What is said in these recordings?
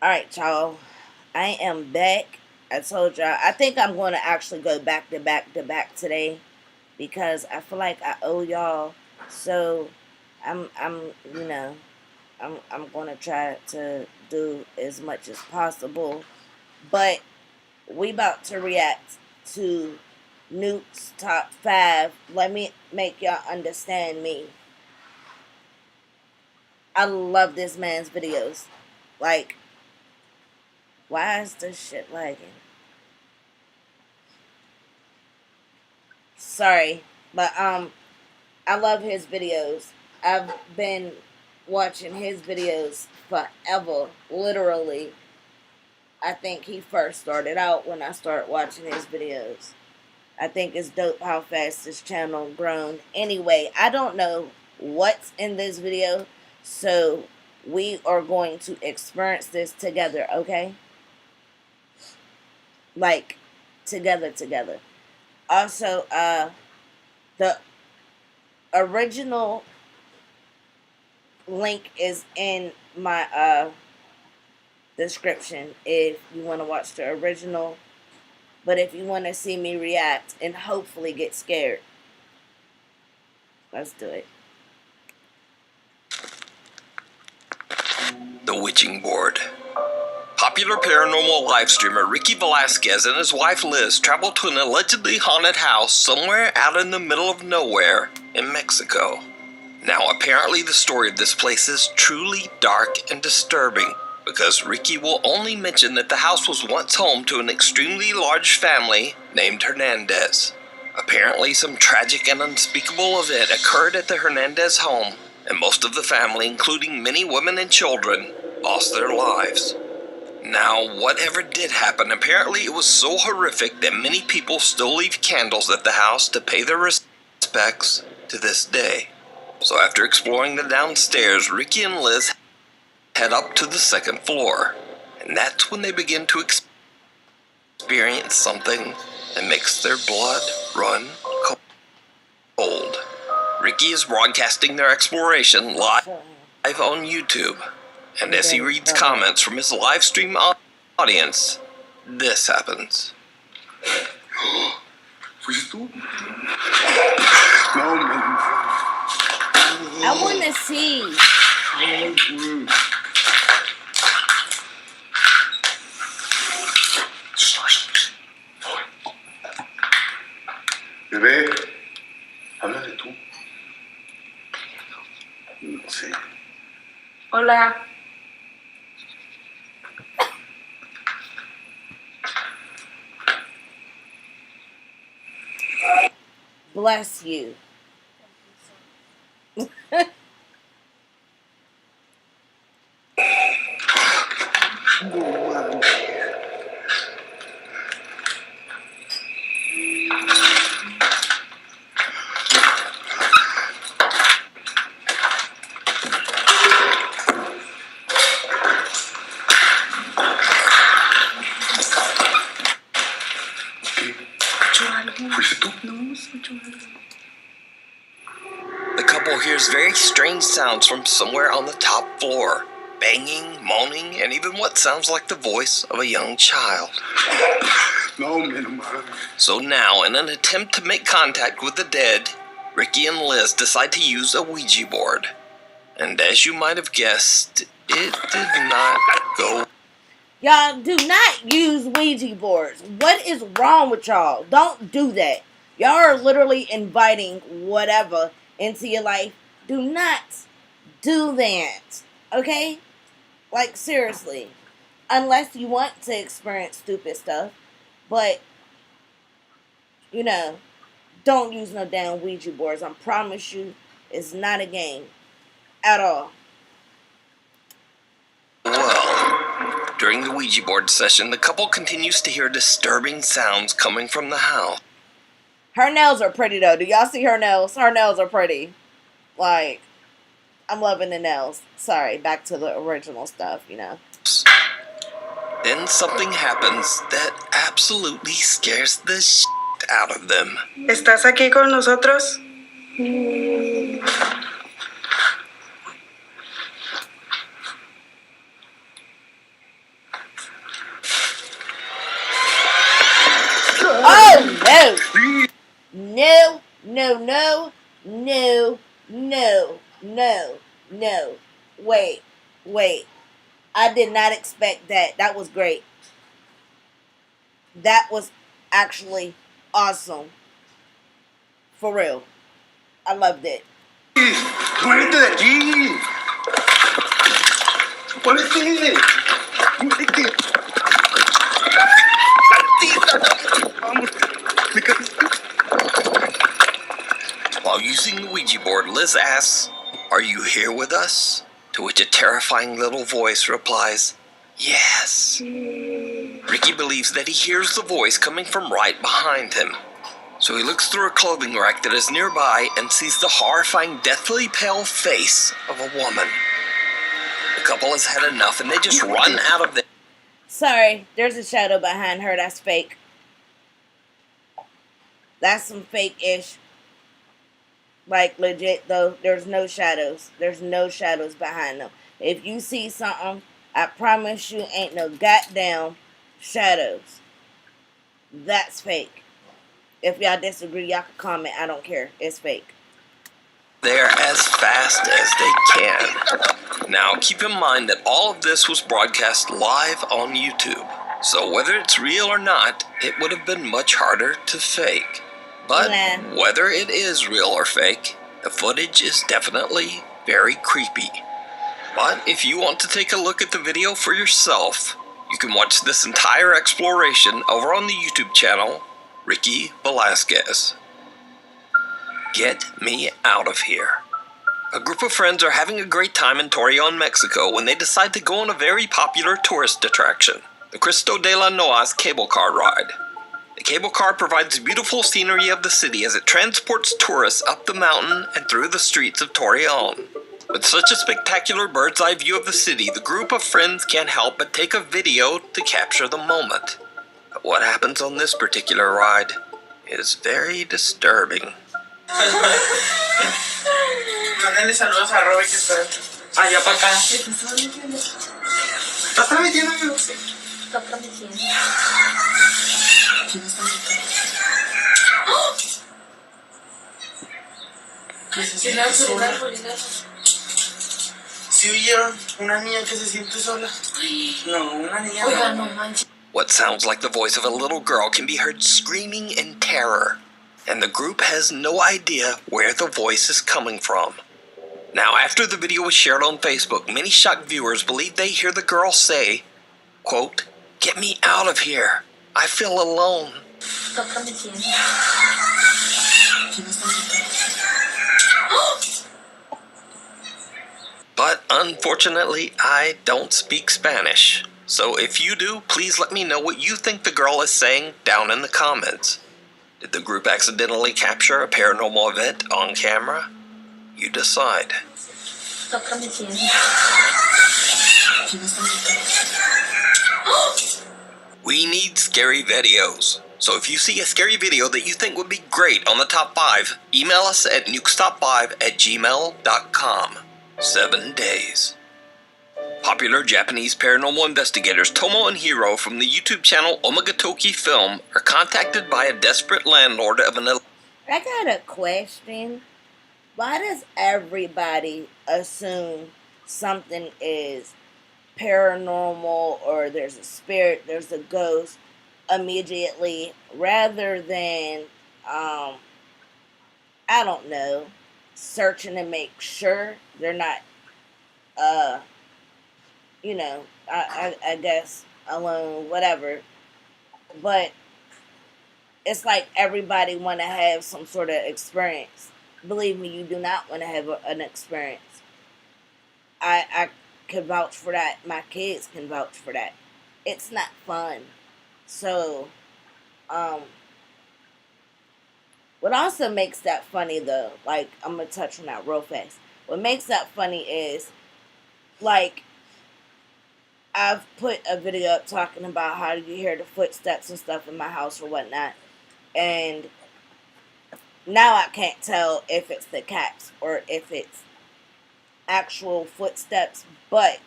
Alright, y'all. I am back. I told y'all. I think I'm going to actually go back to back to back today because I feel like I owe y'all. So I'm you know, I'm going to try to do as much as possible. But we about to react to Nuke's top 5. Let me make y'all understand me. I love this man's videos. Like, why is this shit lagging? Sorry, but I love his videos. I've been watching his videos forever, literally. I think he first started out when I started watching his videos. I think it's dope how fast this channel grown. Anyway, I don't know what's in this video, so we are going to experience this together, okay? Like, together. Also, the original link is in my description if you want to watch the original. But if you want to see me react and hopefully get scared, let's do it. The Witching Board. Popular paranormal live streamer Ricky Velasquez and his wife Liz traveled to an allegedly haunted house somewhere out in the middle of nowhere in Mexico. Now, apparently the story of this place is truly dark and disturbing because Ricky will only mention that the house was once home to an extremely large family named Hernandez. Apparently, some tragic and unspeakable event occurred at the Hernandez home, and most of the family, including many women and children, lost their lives. Now, whatever did happen, apparently it was so horrific that many people still leave candles at the house to pay their respects to this day. So after exploring the downstairs, Ricky and Liz head up to the second floor, and that's when they begin to experience something that makes their blood run cold. Ricky is broadcasting their exploration live on YouTube, and as he reads comments from his live stream audience, this happens. ¿Fuiste tú? No, man. I want to see. Bebé, háblale tú. No sé. Hola. Bless you. ¿Fuiste tú? The couple hears very strange sounds from somewhere on the top floor. Banging, moaning, and even what sounds like the voice of a young child. No, mi hermano. So now, in an attempt to make contact with the dead, Ricky and Liz decide to use a Ouija board. And as you might have guessed, it did not go. Y'all do not use Ouija boards. What is wrong with y'all? Don't do that. Y'all are literally inviting whatever into your life. Do not do that. Okay? Like, seriously. Unless you want to experience stupid stuff. But, you know, don't use no damn Ouija boards. I promise you, it's not a game. At all. Well, during the Ouija board session, the couple continues to hear disturbing sounds coming from the house. Her nails are pretty, though. Do y'all see her nails? Her nails are pretty. Like, I'm loving the nails. Sorry, back to the original stuff, you know. Then something happens that absolutely scares the shit out of them. ¿Estás aquí con nosotros? no, no, no, no. Wait. I did not expect that. That was great. That was actually awesome. For real. I loved it. ¡Muévete de aquí! ¡Muévete! ¡Muévete! ¡Vamos! ¡Me caíste! While using the Ouija board, Liz asks, "Are you here with us?" To which a terrifying little voice replies, "Yes." Ricky believes that he hears the voice coming from right behind him. So he looks through a clothing rack that is nearby and sees the horrifying, deathly pale face of a woman. The couple has had enough and they just run out of there. Sorry, there's a shadow behind her. That's fake. That's some fake-ish. Like, legit, though, there's no shadows. There's no shadows behind them. If you see something, I promise you ain't no goddamn shadows. That's fake. If y'all disagree, y'all can comment. I don't care. It's fake. There as fast as they can. Now, keep in mind that all of this was broadcast live on YouTube. So whether it's real or not, it would have been much harder to fake. But whether it is real or fake, the footage is definitely very creepy. But if you want to take a look at the video for yourself, you can watch this entire exploration over on the YouTube channel, Ricky Velasquez. Get me out of here. A group of friends are having a great time in Torreon, Mexico when they decide to go on a very popular tourist attraction, the Cristo de la Noa's cable car ride. The cable car provides beautiful scenery of the city as it transports tourists up the mountain and through the streets of Torreon. With such a spectacular bird's eye view of the city, the group of friends can't help but take a video to capture the moment. But what happens on this particular ride is very disturbing. Mándale saludos a Robert que está allá para acá. ¿Estás transmitiendo, amigo? Está transmitiendo. ¿Quién está gritando? ¿Qué es eso? ¿Sí oyeron? Una niña que se siente sola. No, una niña. Oiga, no manches. What sounds like the voice of a little girl can be heard screaming in terror, and the group has no idea where the voice is coming from. Now, after the video was shared on Facebook, many shocked viewers believe they hear the girl say, quote, "Get me out of here. I feel alone." Está transmitiendo. ¿Quién está gritando? But unfortunately, I don't speak Spanish. So if you do, please let me know what you think the girl is saying down in the comments. Did the group accidentally capture a paranormal event on camera? You decide. Está transmitiendo. ¿Quién está gritando? We need scary videos. So if you see a scary video that you think would be great on the top 5, email us at nukestop5@gmail.com. 7 days. Popular Japanese paranormal investigators Tomo and Hiro from the YouTube channel Omagatoki Film are contacted by a desperate landlord of an... I got a question. Why does everybody assume something is paranormal or there's a spirit, there's a ghost immediately rather than, I don't know, searching to make sure they're not, I guess alone, whatever. But it's like everybody want to have some sort of experience. Believe me, you do not want to have an experience. I can vouch for that. My kids can vouch for that. It's not fun. So, what also makes that funny, though, like, I'm going to touch on that real fast. What makes that funny is, like, I've put a video up talking about how you hear the footsteps and stuff in my house or whatnot. And now I can't tell if it's the cats or if it's actual footsteps. But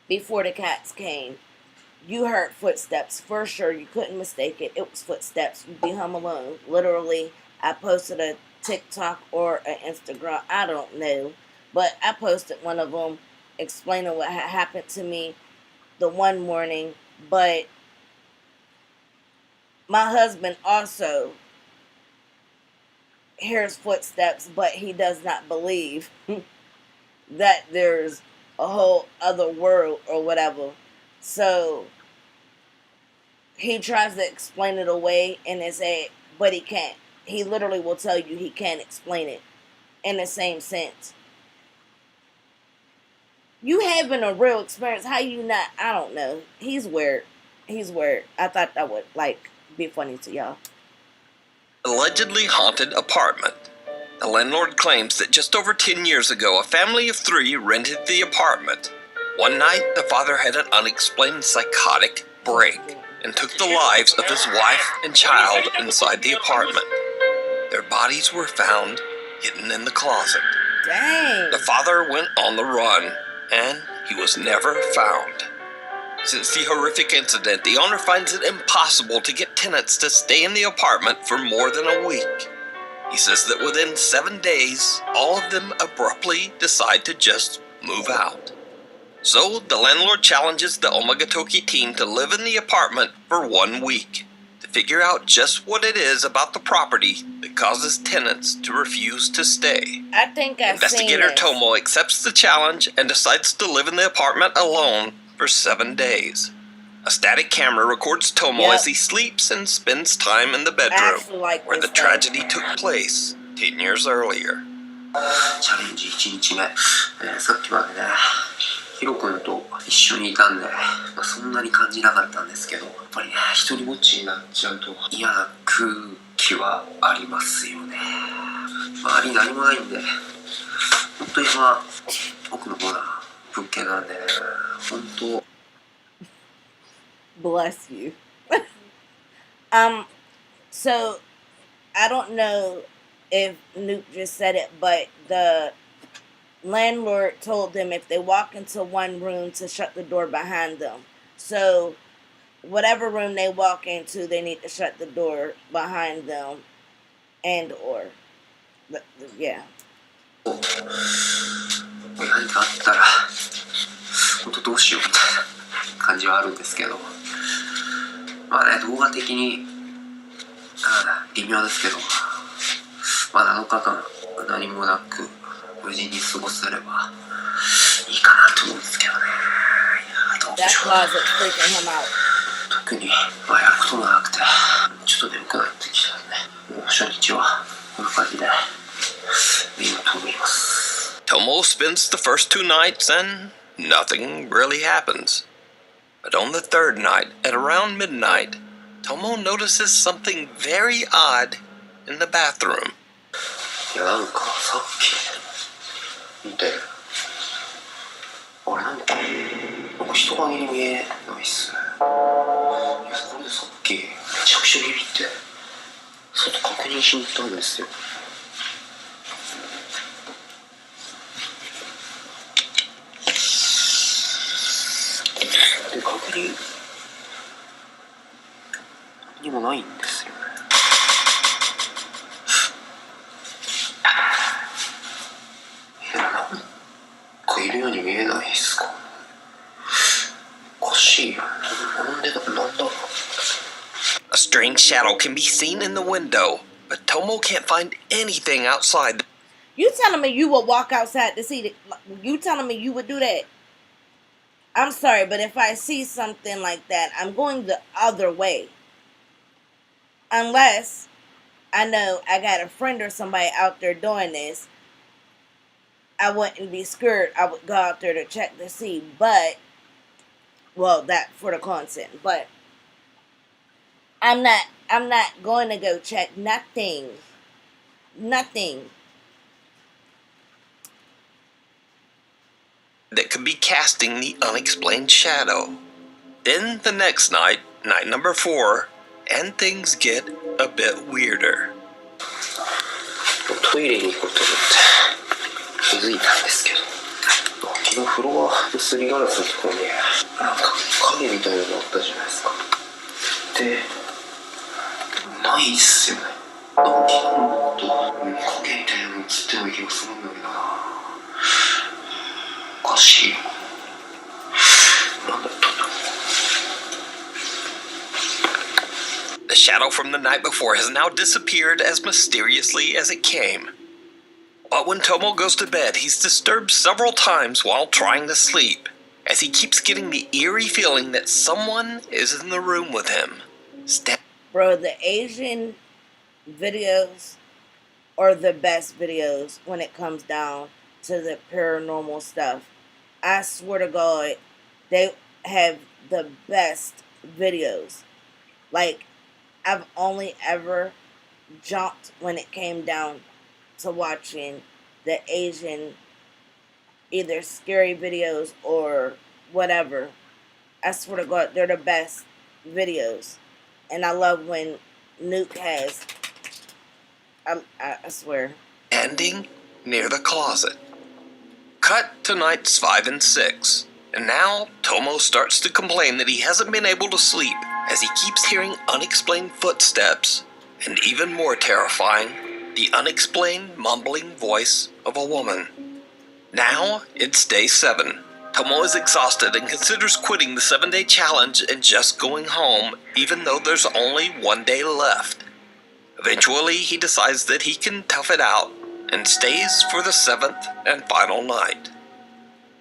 before the cats came, you heard footsteps for sure. You couldn't mistake it. It was footsteps. You'd be home alone. Literally, I posted a TikTok or an Instagram. I don't know. But I posted one of them explaining what had happened to me the one morning. But my husband also hears footsteps, but he does not believe that there's a whole other world or whatever. So he tries to explain it away and they say, but he can't. He literally will tell you he can't explain it in the same sense. You having a real experience, how you not? I don't know. He's weird. He's weird. I thought that would be funny to y'all. Allegedly haunted apartment. The landlord claims that just over 10 years ago, a family of 3 rented the apartment. One night, the father had an unexplained psychotic break and took the lives of his wife and child inside the apartment. Their bodies were found hidden in the closet. Dang. The father went on the run, and he was never found. Since the horrific incident, the owner finds it impossible to get tenants to stay in the apartment for more than a week. He says that within 7 days, all of them abruptly decide to just move out. So, the landlord challenges the Omagatoki team to live in the apartment for 1 week to figure out just what it is about the property that causes tenants to refuse to stay. I think I've seen Investigator this. Tomo accepts the challenge and decides to live in the apartment alone for 7 days. A static camera records Tomo Yep. as he sleeps and spends time in the I bedroom actually like where the this thing. tragedy took place 10 years earlier. チャレンジ1日目、さっきまでね、ヒロ君と一緒にいたんで、そんなに感じなかったんですけど、やっぱりね、一人ぼっちになっちゃうと嫌な空気はありますよね。周り何もないんで、本当に奥の方な物件なんでね、本当。Bless you. So I don't know if Nuke just said it, but the landlord told them if they walk into one room to shut the door behind them. So whatever room they walk into, they need to shut the door behind them yeah. 何かあったら本当どうしようみたいな感じはあるんですけど、まあね、動画的に微妙ですけど、7日間何もなく無事に過ごせればいいかなと思うんですけどね。いや、どうで That しょう。 closet freaking him out. 特にやることもなくてちょっと眠くなってきたんで、もう初日はこんな感じで見ようと思います。 Tomo spends the first 2 nights and nothing really happens. But on the 3rd night, at around midnight, Tomo notices something very odd in the bathroom. いや、なんかさっき見て、あれなんか人影に見えないっすね。いや、これでさっきめちゃくちゃビビって外確認しに行ったんですよ。で、確認何にもないんですよね。なんかいるように見えないっすか。おかしいよ。なんでなんだろう。 A strange shadow can be seen in the window, but Tomo can't find anything outside. You telling me you would walk outside to see you telling me you would do that? I'm sorry, but if I see something like that, I'm going the other way. Unless I know I got a friend or somebody out there doing this, I wouldn't be scared. I would go out there to check to see, but, well, that for the content, but I'm not going to go check nothing. That could be casting the unexplained shadow. Then the next night, night number 4, and things get a bit weirder. トイレに行こうと思って気づいたんですけど、昨日フロアのすりガラスのところになんか影みたいなのがあったじゃないですか。で、ないっすよね。昨日もっと影ってない気がするんだけどな。おかしいよ。なんだったんだ。 The shadow from the night before has now disappeared as mysteriously as it came. But when Tomo goes to bed, he's disturbed several times while trying to sleep, as he keeps getting the eerie feeling that someone is in the room with him. Bro, the Asian videos are the best videos when it comes down to the paranormal stuff. I swear to God, they have the best videos. Like, I've only ever jumped when it came down to watching the Asian either scary videos or whatever. I swear to God, they're the best videos. And I love when Nuke has, I swear. Standing near the closet. Cut to nights 5 and 6. And now, Tomo starts to complain that he hasn't been able to sleep as he keeps hearing unexplained footsteps, and even more terrifying, the unexplained mumbling voice of a woman. Now, it's day 7. Tomo is exhausted and considers quitting the 7-day challenge and just going home, even though there's only 1 day left. Eventually, he decides that he can tough it out and stays for the 7th and final night.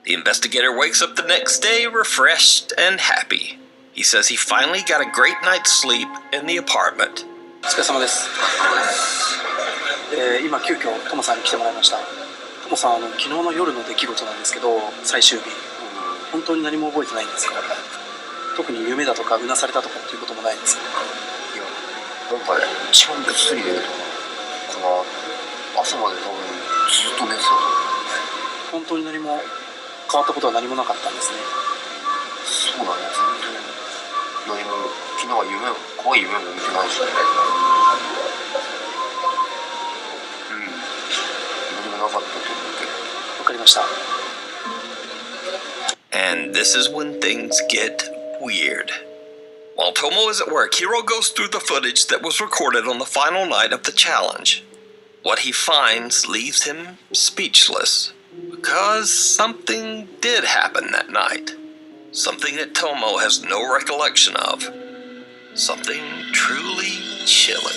The investigator wakes up the next day refreshed and happy. He says he finally got a great night's sleep in the apartment. お疲れ様です。今急遽トモさんに来てもらいました。トモさん、昨日の夜の出来事なんですけど、最終日、本当に何も覚えてないんですか？特に夢だとかうなされたとかっていうこともないですか？いや、なんかね、一番ぐっすり寝るとこの朝まで多分ずっと寝てたと思う。本当に何も変わったことは何もなかったんですね。そうだね、全然何も昨日は怖い夢も見てないしね。何もなかったと思うけど。わかりました。And this is when things get weird. While Tomo is at work, Hiro goes through the footage that was recorded on the final night of the challenge. What he finds leaves him speechless, because something did happen that night. Something that Tomo has no recollection of. Something truly chilling.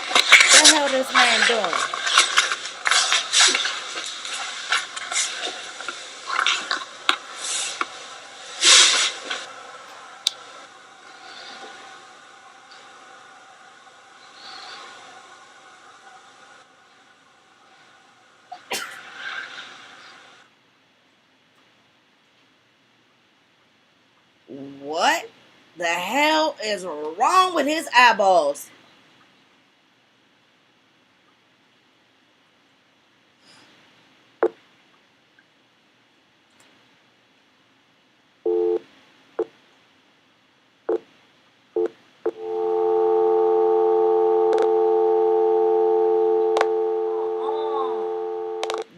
What the hell is this man doing? What the hell is wrong with his eyeballs?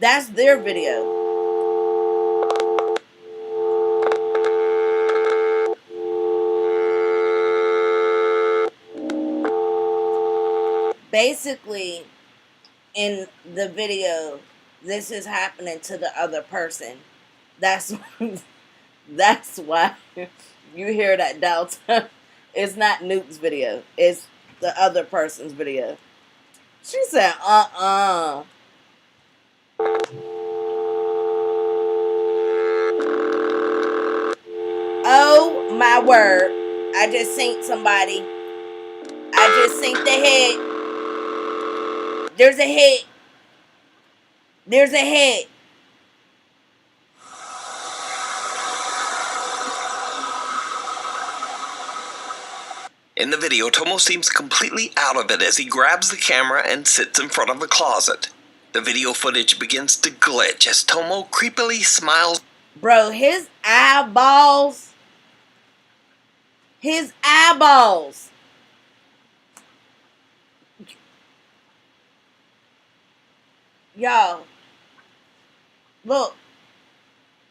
That's their video. Basically, in the video, this is happening to the other person. That's that's why you hear that delta. It's not Nuke's video. It's the other person's video. She said, Oh my word. I just seen somebody. I just seen the head. There's a head. There's a head. In the video, Tomo seems completely out of it as he grabs the camera and sits in front of the closet. The video footage begins to glitch as Tomo creepily smiles. Bro, his eyeballs. His eyeballs. Yo. Look.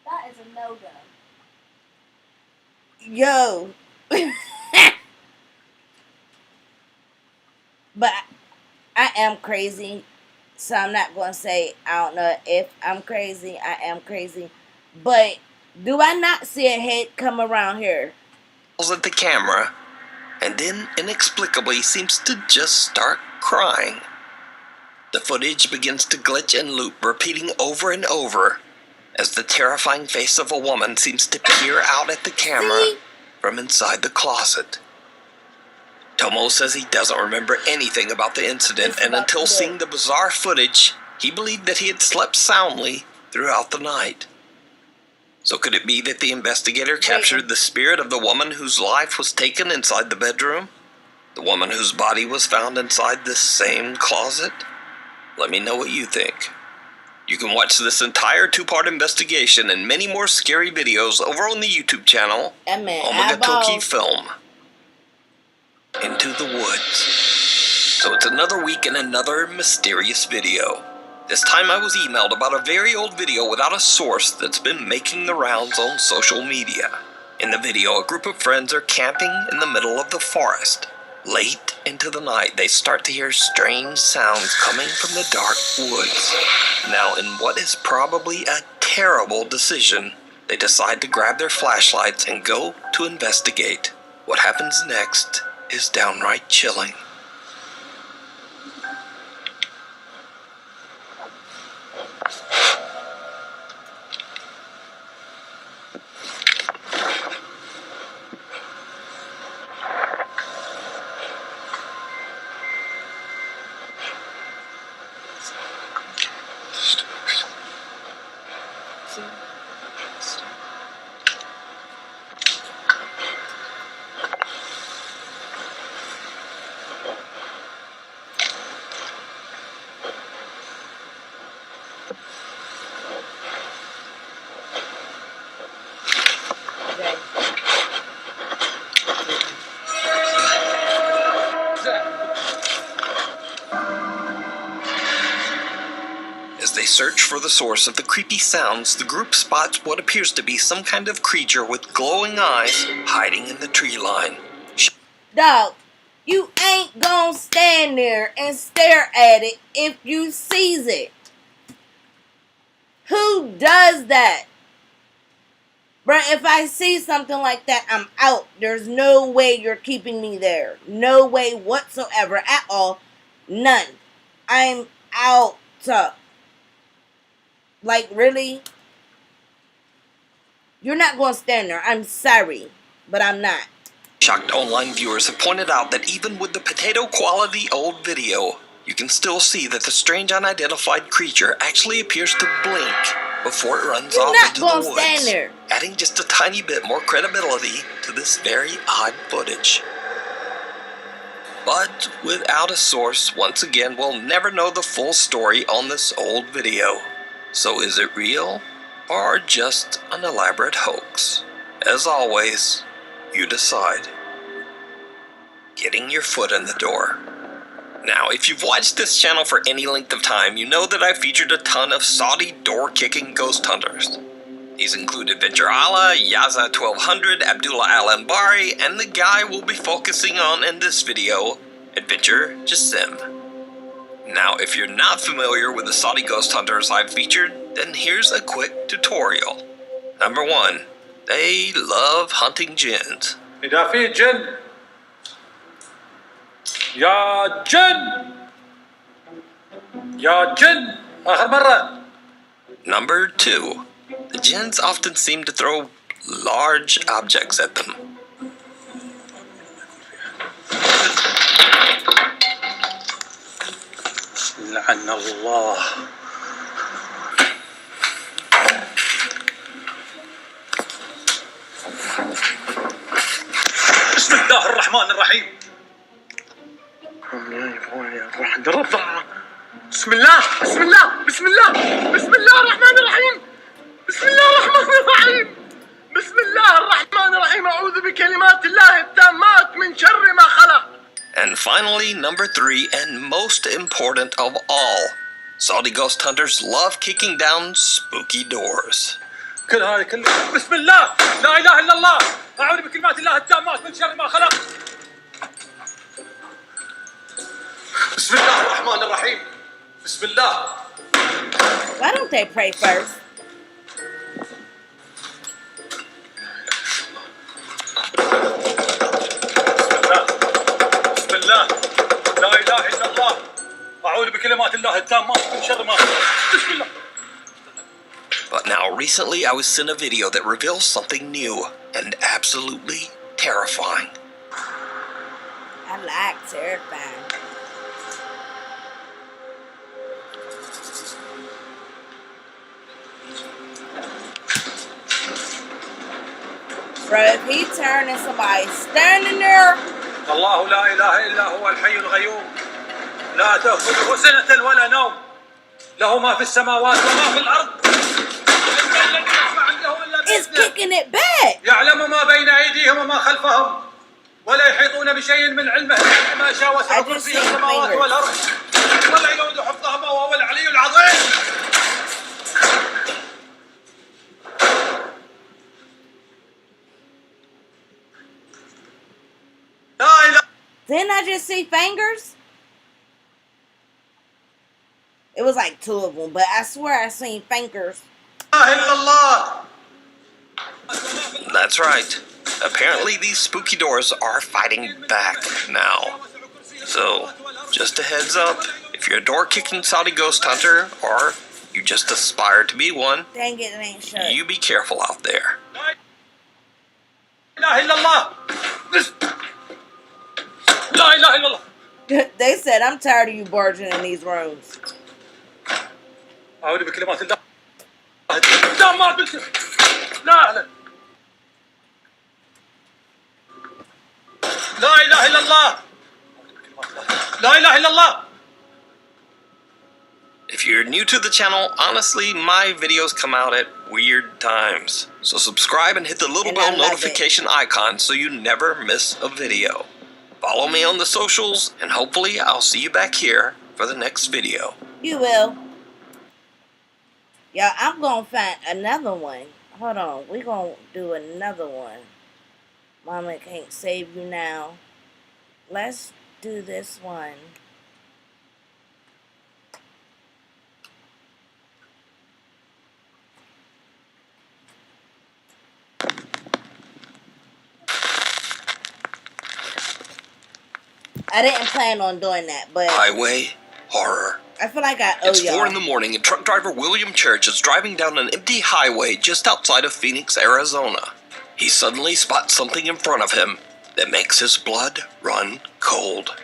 That is a no-go. Yo. But I am crazy. So I'm not going to say, I don't know if I'm crazy. I am crazy. But do I not see a head come around here? At the camera, and then inexplicably seems to just start crying. The footage begins to glitch and loop, repeating over and over, as the terrifying face of a woman seems to peer out at the camera See? from inside the closet. Tomo says he doesn't remember anything about the incident, and until seeing the bizarre footage, he believed that he had slept soundly throughout the night. So could it be that the investigator captured the spirit of the woman whose life was taken inside the bedroom? The woman whose body was found inside this same closet? Let me know what you think. You can watch this entire 2-part investigation and many more scary videos over on the YouTube channel, That man Omega Toki eyeballs. Film. Into the Woods. So it's another week and another mysterious video. This time I was emailed about a very old video without a source that's been making the rounds on social media. In the video, a group of friends are camping in the middle of the forest. Late into the night, they start to hear strange sounds coming from the dark woods. Now, in what is probably a terrible decision, they decide to grab their flashlights and go to investigate. What happens next is downright chilling. Okay. As they search for the source of the creepy sounds, the group spots what appears to be some kind of creature with glowing eyes hiding in the tree line. Dog, you ain't gonna stand there and stare at it if you sees it. Who does that? Bruh, if I see something like that, I'm out. There's no way you're keeping me there. No way whatsoever at all. None. I'm out. Like, really? You're not gonna stand there. I'm sorry, but I'm not. Shocked online viewers have pointed out that even with the potato quality old video, you can still see that the strange unidentified creature actually appears to blink before it runs You're off not into gonna the woods, stand there. adding just a tiny bit more credibility to this very odd footage. But without a source, once again, we'll never know the full story on this old video. So is it real, or just an elaborate hoax? As always, you decide. Getting your foot in the door. Now, if you've watched this channel for any length of time, you know that I've featured a ton of Saudi door-kicking ghost hunters. These include Adventure Allah, Yaza 1200, Abdullah Al-Ambari, and the guy we'll be focusing on in this video, Adventure Jassim. Now, if you're not familiar with the Saudi ghost hunters I've featured, then here's a quick tutorial. Number 1, they love hunting jinns. إذا في جن يا جن يا جن آخر مرة. Number 2, the jinns often seem to throw large objects at them. لعن الله. بسم الله الرحمن الرحيم. بسم الله بسم الله بسم الله بسم الله الرحمن الرحيم بسم الله الرحمن الرحيم بسم الله الرحمن الرحيم أعوذ بكلمات الله التامات من شر ما خلق. And finally, number 3, and most important of all, Saudi ghost hunters love kicking down spooky doors. كل هذه كلها بسم الله لا اله الا الله اعوذ بكلمات الله التامات من شر ما خلق. بسم الله الرحمن الرحيم. بسم الله. Why don't they pray first? بسم الله لا اله الا الله اعوذ بكلمات الله التامات من شر ما خلق. بسم الله. But now, recently I was sent a video that reveals something new and absolutely terrifying. I like terrifying. Bro, if he turning somebody standing there, الله لا اله الا هو الحي الغيوم لا تاخذه سنه ولا نوم له ما في السماوات وما في الارض الذي يشفع عنده الا it's باذنه kicking it back. يعلم ما بين ايديهم وما خلفهم ولا يحيطون بشيء من علمه الا ما شاء وسع كرسيه السماوات والارض ولا يؤوده حفظهما وهو العلي العظيم. لا اله Didn't I just see fingers? It was like 2 of them, but I swear I seen fingers. الا الله. That's right. Apparently these spooky doors are fighting back now. So, just a heads up, if you're a door-kicking Saudi ghost hunter, or you just aspire to be one, Dang it, it ain't shut. you be careful out there. لا اله الا الله. لا اله الا الله. They said, I'm tired of you barging in these rooms. أعوذ بكلمات الله التامات من شر. لا لا لا إله إلا الله. لا إله إلا الله. If you're new to the channel, honestly, my videos come out at weird times. So subscribe and hit the little And I bell love notification icon so you never miss a video. Follow me on the socials, and hopefully I'll see you back here for the next video. You will. Y'all, I'm gonna find another one. Hold on, we gonna do another one. Mama can't save you now. Let's do this one. I didn't plan on doing that, but Highway horror. I feel like I owe It's 4 in y'all. the morning, and truck driver William Church is driving down an empty highway just outside of Phoenix, Arizona. He suddenly spots something in front of him that makes his blood run cold.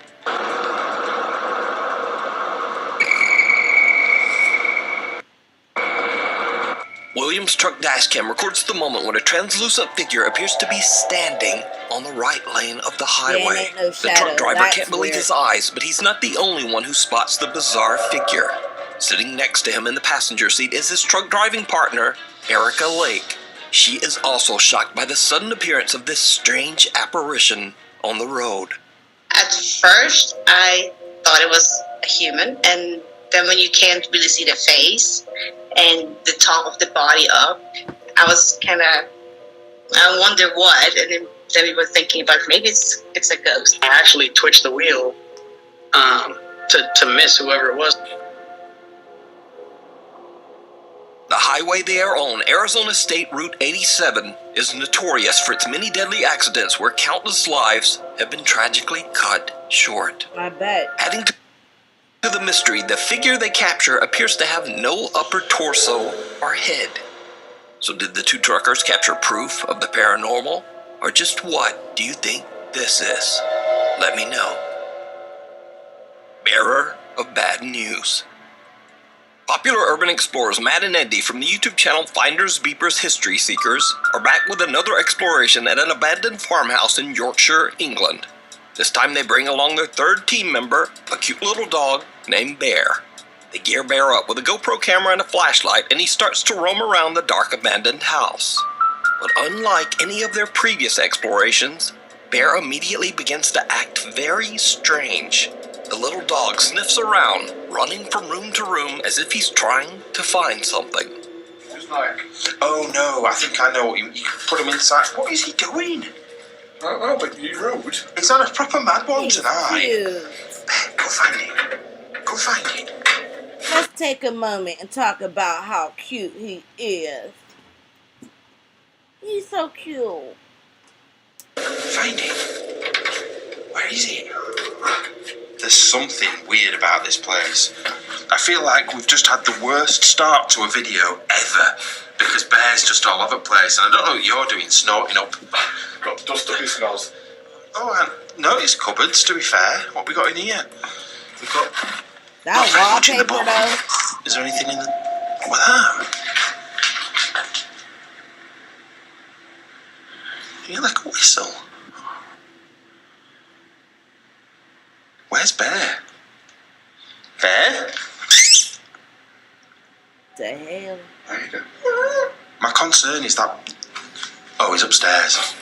William's truck dashcam records the moment when a translucent figure appears to be standing on the right lane of the highway. ain't no The shadow. truck driver That's can't believe weird. his eyes, but he's not the only one who spots the bizarre figure. Sitting next to him in the passenger seat is his truck driving partner, Erica Lake. She is also shocked by the sudden appearance of this strange apparition on the road. At first, I thought it was a human, and then when you can't really see the face and the top of the body up, I was kind of, I wonder what, and then we were thinking about maybe it's a ghost. I actually twitched the wheel to miss whoever it was. The highway they are on, Arizona State Route 87, is notorious for its many deadly accidents where countless lives have been tragically cut short. I bet. Adding to the mystery, the figure they capture appears to have no upper torso or head. So did the two truckers capture proof of the paranormal? Or just what do you think this is? Let me know. Bearer of bad news. Popular urban explorers Matt and Andy from the YouTube channel Finders Beepers History Seekers are back with another exploration at an abandoned farmhouse in Yorkshire, England. This time they bring along their third team member, a cute little dog named Bear. They gear Bear up with a GoPro camera and a flashlight, and he starts to roam around the dark abandoned house. But unlike any of their previous explorations, Bear immediately begins to act very strange. The little dog sniffs around, running from room to room as if he's trying to find something. It's like, Oh no, I think I know what you can put him inside. What is he doing? oh, but you're rude. He's on a proper mad one He's tonight. cute. Go find it. Go find it. Let's take a moment and talk about how cute he is. He's so cute. Find it. Where is it? There's something weird about this place. I feel like we've just had the worst start to a video ever because Bear's just all over the place, and I don't know what you're doing, snorting up. Got dust up his nose. Oh, I noticed cupboards, to be fair. What we got in here? We've got... That not very much in the wallpaper bottom. though. Is there anything in the... What that? You like a whistle? Where's Bear? Bear? The hell? There you go. My concern is that... Oh, he's upstairs.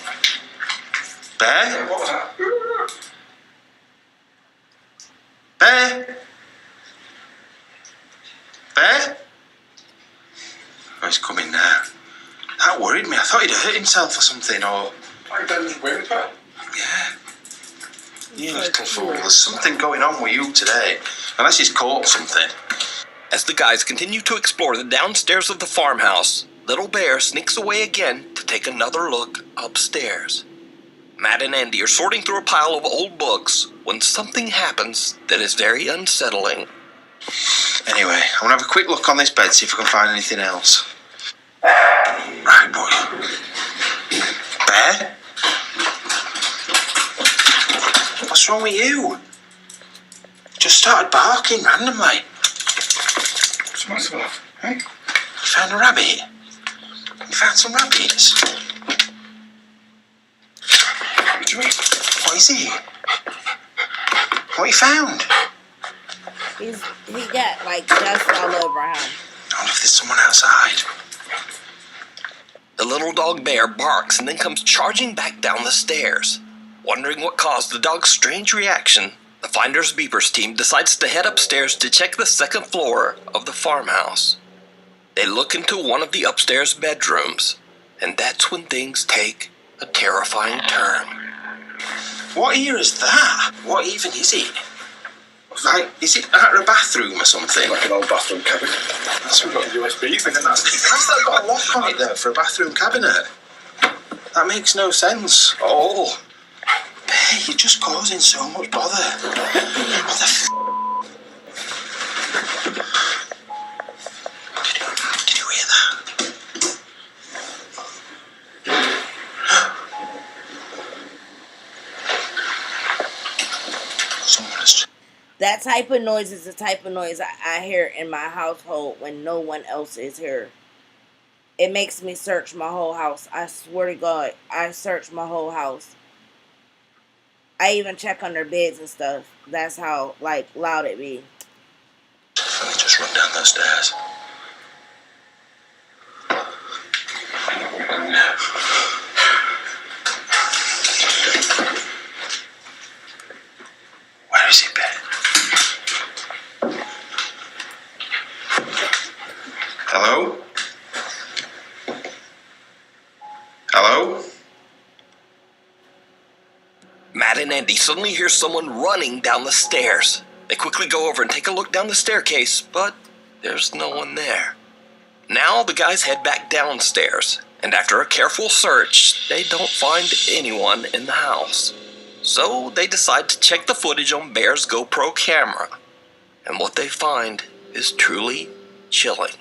Bear? What was that? Bear? Bear? Oh, he's coming now. That worried me. I thought he'd hurt himself or something, or... Like Ben's whimper. Yeah. You little fool. There's something going on with you today. Unless he's caught something. As the guys continue to explore the downstairs of the farmhouse, Little Bear sneaks away again to take another look upstairs. Matt and Andy are sorting through a pile of old books when something happens that is very unsettling. Anyway, I want to have a quick look on this bed, see if I can find anything else. Right, boy. Bear? What's wrong with you? Just started barking randomly. What's the matter with that? Hey? You found a rabbit? You found some rabbits? What do you mean? What is it? What you found? He got like dust all over him. I wonder if there's someone outside. The little dog Bear barks and then comes charging back down the stairs. Wondering what caused the dog's strange reaction, the Finders Beepers team decides to head upstairs to check the second floor of the farmhouse. They look into one of the upstairs bedrooms, and that's when things take a terrifying turn. What ear is that? What even is it? Like, is it out of a bathroom or something? Like an old bathroom cabinet. That's We've got a USB thing. How's that got a lock on it though for a bathroom cabinet? That makes no sense. Oh, Bear, you're just causing so much bother. What the f***? Did you hear that? Someone has... That type of noise is the type of noise I hear in my household when no one else is here. It makes me search my whole house. I swear to God, I search my whole house. I even check under beds and stuff. That's how, like, loud it be. Let me just run down those stairs. Where is it, Ben? Hello? Hello? Matt and Andy suddenly hear someone running down the stairs. They quickly go over and take a look down the staircase, but there's no one there. Now the guys head back downstairs, and after a careful search, they don't find anyone in the house. So they decide to check the footage on Bear's GoPro camera, and what they find is truly chilling.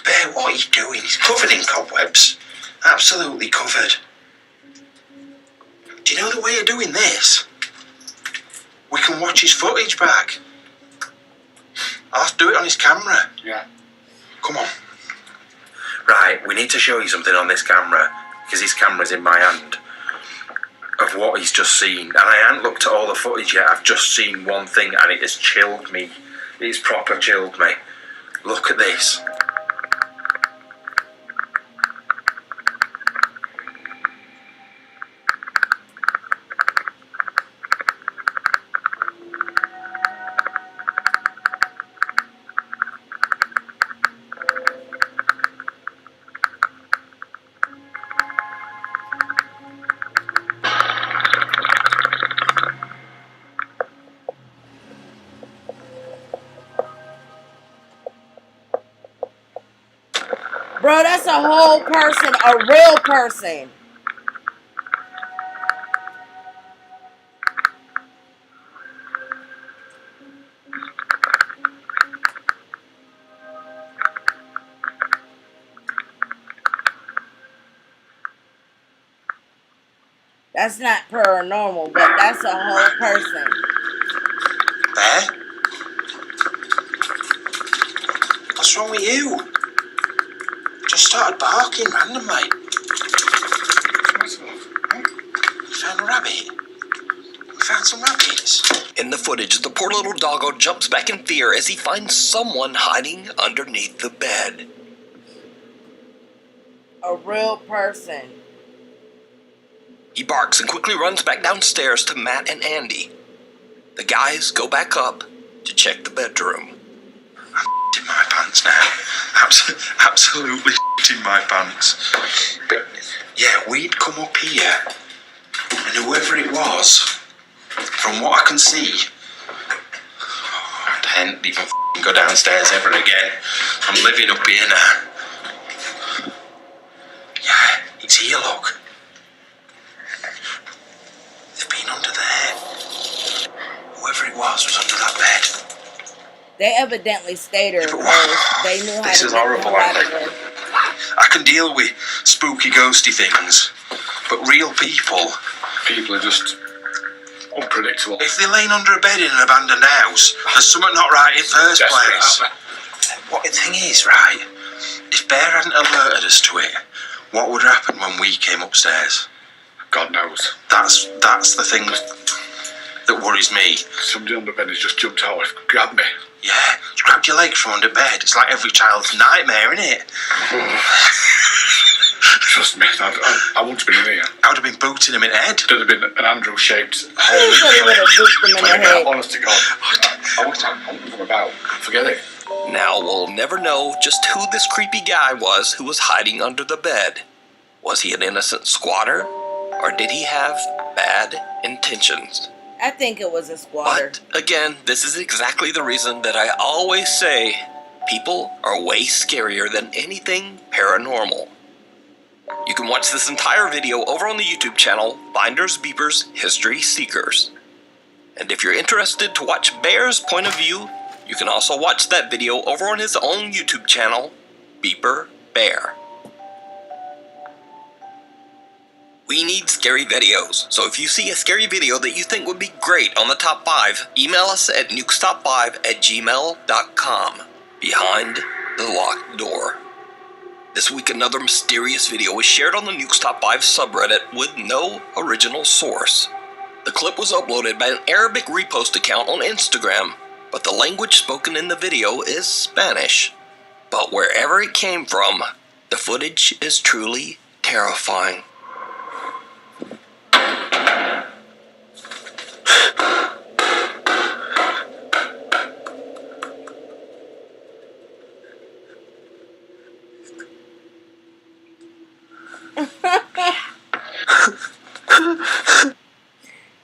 Bear, what are you doing? He's covered in cobwebs. Absolutely covered. Do you know the way of doing this? We can watch his footage back. I'll have to do it on his camera. Yeah. Come on. Right, we need to show you something on this camera, because his camera's in my hand, of what he's just seen. And I haven't looked at all the footage yet, I've just seen one thing and it has chilled me. He's proper chilled me. Look at this. Bro, that's a whole person, a real person. That's not paranormal, but that's a whole person. Bear? What's wrong with you? Just started barking randomly. You found a rabbit? We found some rabbits. In the footage, the poor little doggo jumps back in fear as he finds someone hiding underneath the bed. A real person. He barks and quickly runs back downstairs to Matt and Andy. The guys go back up to check the bedroom. I'm in my pants now. Absolutely in my pants. But yeah, we'd come up here, and whoever it was, from what I can see, I didn't even go downstairs ever again. I'm living up here now. Yeah, it's here, look. They've been under there. Whoever it was under that bed. They evidently stayed there because they knew how This to is get horrible, them out I of there. I can deal with spooky, ghosty things, but real people. People are just unpredictable. If they're laying under a bed in an abandoned house, there's something not right in the first place. What the thing is, right? If Bear hadn't alerted us to it, what would happen when we came upstairs? God knows. That's the thing that worries me. Somebody under bed has just jumped out and grabbed me. Yeah, it's grabbed your legs from under bed. It's like every child's nightmare, isn't it? Trust me, I wouldn't have been in here. I would have been booting him in the head. There'd have been an Andrew-shaped hole Easily would have booped them in the head. Honest to God. I wouldn't have come about. Forget it. Now we'll never know just who this creepy guy was who was hiding under the bed. Was he an innocent squatter, or did he have bad intentions? I think it was a squatter. But, again, this is exactly the reason that I always say people are way scarier than anything paranormal. You can watch this entire video over on the YouTube channel, Finders Beepers History Seekers. And if you're interested to watch Bear's point of view, you can also watch that video over on his own YouTube channel, Beeper Bear. We need scary videos, so if you see a scary video that you think would be great on the top 5, email us at nukestop5@gmail.com, behind the locked door. This week another mysterious video was shared on the Nukes Top 5 subreddit with no original source. The clip was uploaded by an Arabic repost account on Instagram, but the language spoken in the video is Spanish. But wherever it came from, the footage is truly terrifying.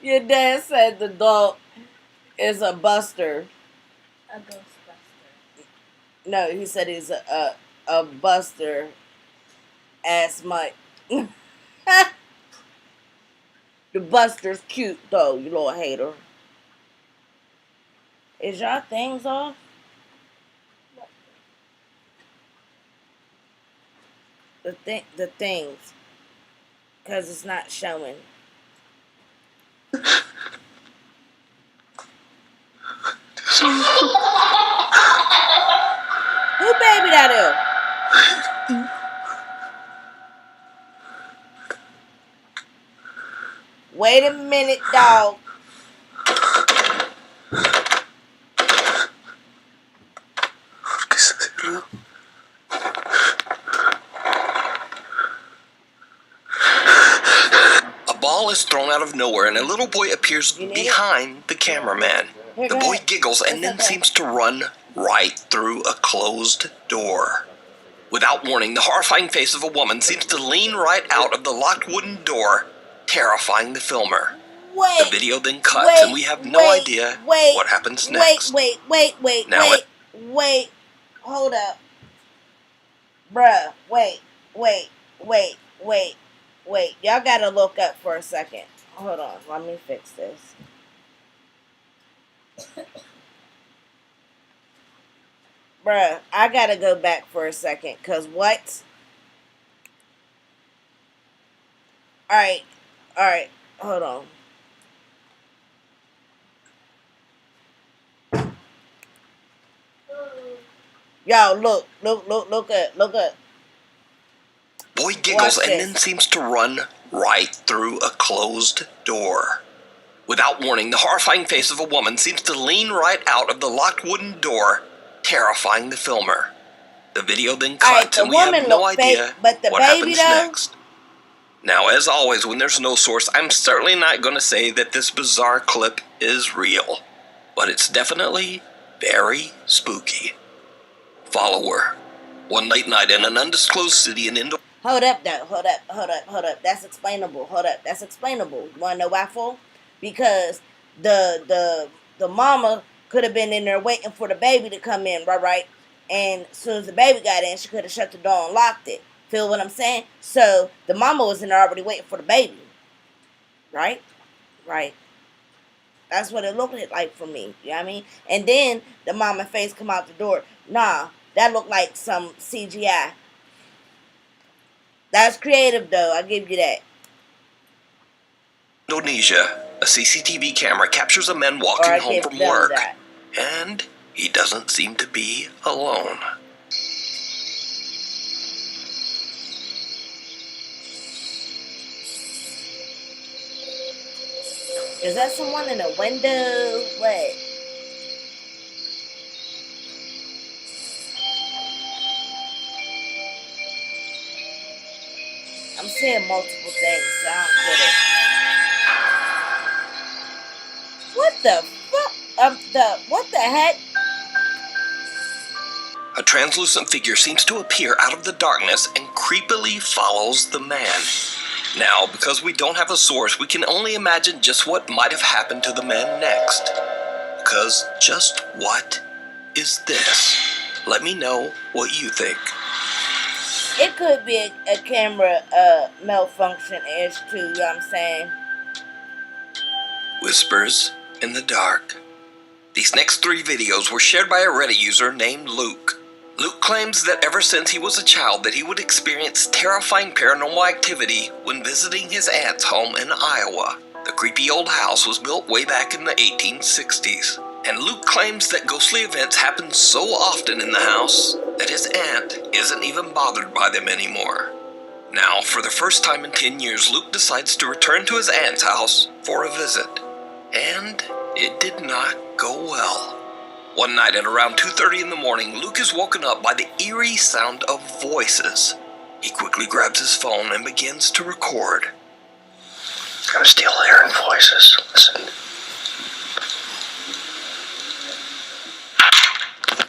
Your dad said the dog is a buster. A ghostbuster. No, he said he's a buster. Ass Mike. The buster's cute though, you little hater. Is y'all things off? The things. Cause it's not showing. Who baby that is? Wait a minute, dog. ball is thrown out of nowhere and a little boy appears You need behind the cameraman. Here, The go boy ahead. giggles and It's then okay. seems to run right through a closed door. Without warning, the horrifying face of a woman seems to lean right out of the locked wooden door, terrifying the filmer. Wait. The video then cuts Wait, and we have no wait, idea wait, what happens next. Wait. Now Wait. Hold up. Bruh, wait. Y'all gotta look up for a second. Hold on, let me fix this. Bruh, I gotta go back for a second, cause what? Alright, hold on. Y'all, look up. Boy giggles Watch and this. then seems to run right through a closed door. Without warning, the horrifying face of a woman seems to lean right out of the locked wooden door, terrifying the filmer. The video then Alright, cuts the and we have woman no looked idea fake, but the what baby happens though? next. Now, as always, when there's no source, I'm certainly not going to say that this bizarre clip is real. But it's definitely very spooky. Follower. One late night in an undisclosed city in Indo... Hold up. That's explainable. That's explainable. You wanna know why for? Because the mama could have been in there waiting for the baby to come in, right? And as soon as the baby got in, she could have shut the door and locked it. Feel what I'm saying? So the mama was in there already waiting for the baby. Right? That's what it looked like for me. You know what I mean? And then the mama face come out the door. Nah, that looked like some CGI. That's creative though, I'll give you that. Indonesia, a CCTV camera captures a man walking Or I home give from them work. that. And he doesn't seem to be alone. Is that someone in a window? What? I'm seeing multiple things, so I don't get it. What the fuck? What the heck? A translucent figure seems to appear out of the darkness and creepily follows the man. Now, because we don't have a source, we can only imagine just what might have happened to the man next. Because just what is this? Let me know what you think. It could be a camera malfunction-ish too, you know what I'm saying? Whispers in the dark. These next 3 videos were shared by a Reddit user named Luke. Luke claims that ever since he was a child that he would experience terrifying paranormal activity when visiting his aunt's home in Iowa. The creepy old house was built way back in the 1860s. And Luke claims that ghostly events happen so often in the house that his aunt isn't even bothered by them anymore. Now, for the first time in 10 years, Luke decides to return to his aunt's house for a visit. And it did not go well. One night at around 2:30 in the morning, Luke is woken up by the eerie sound of voices. He quickly grabs his phone and begins to record. I'm still hearing voices. Listen.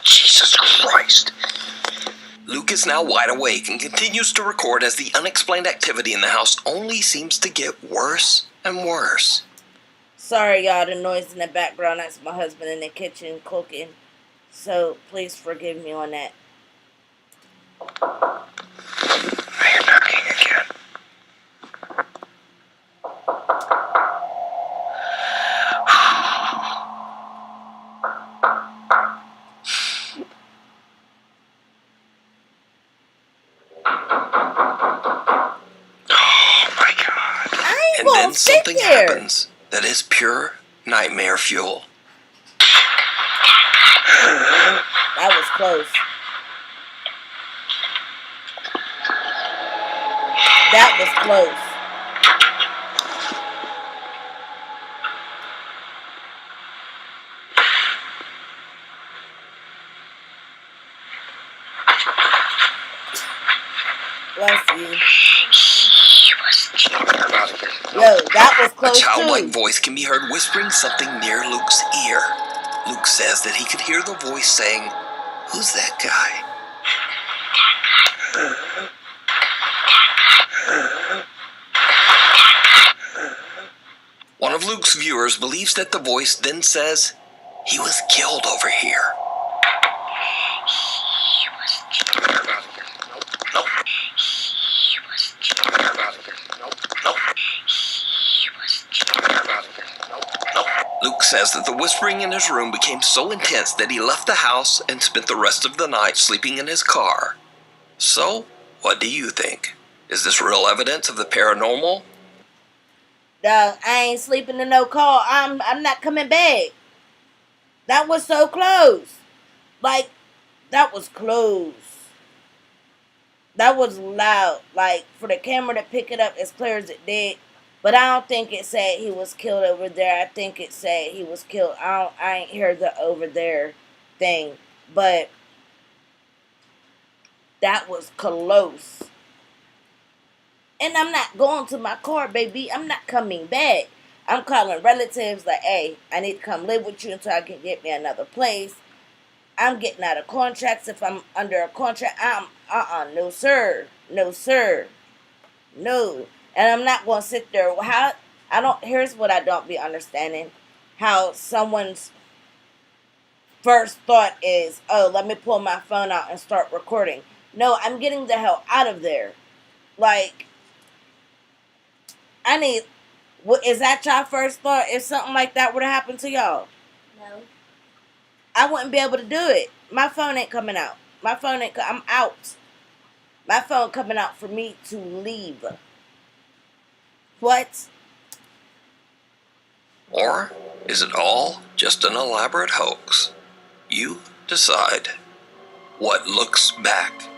Jesus Christ. Luke is now wide awake and continues to record as the unexplained activity in the house only seems to get worse and worse. Sorry, y'all, the noise in the background. That's my husband in the kitchen cooking. So, please forgive me on that. Now you're knocking again. Oh my God. I ain't And gonna then sit something there. happens that is pure nightmare fuel. That was close. That was close. Bless you. You're about to Yo, that was A close childlike too. voice can be heard whispering something near Luke's ear. Luke says that he could hear the voice saying, "Who's that guy?" One of Luke's viewers believes that the voice then says, "He was killed over here." Luke says that the whispering in his room became so intense that he left the house and spent the rest of the night sleeping in his car. So, what do you think? Is this real evidence of the paranormal? Dog, I ain't sleeping in no car. I'm not coming back. That was so close. Like, that was close. That was loud. Like, for the camera to pick it up as clear as it did. But I don't think it said he was killed over there. I think it said he was killed. I ain't heard the over there thing. But that was close. And I'm not going to my car, baby. I'm not coming back. I'm calling relatives like, hey, I need to come live with you until I can get me another place. I'm getting out of contracts if I'm under a contract. No sir. No sir. No. And I'm not going to sit there. Here's what I don't be understanding. How someone's first thought is, oh, let me pull my phone out and start recording. No, I'm getting the hell out of there. Like, is that y'all first thought if something like that would have happened to y'all? No. I wouldn't be able to do it. My phone ain't coming out. I'm out. My phone coming out for me to leave. What? Or is it all just an elaborate hoax? You decide. What looks back?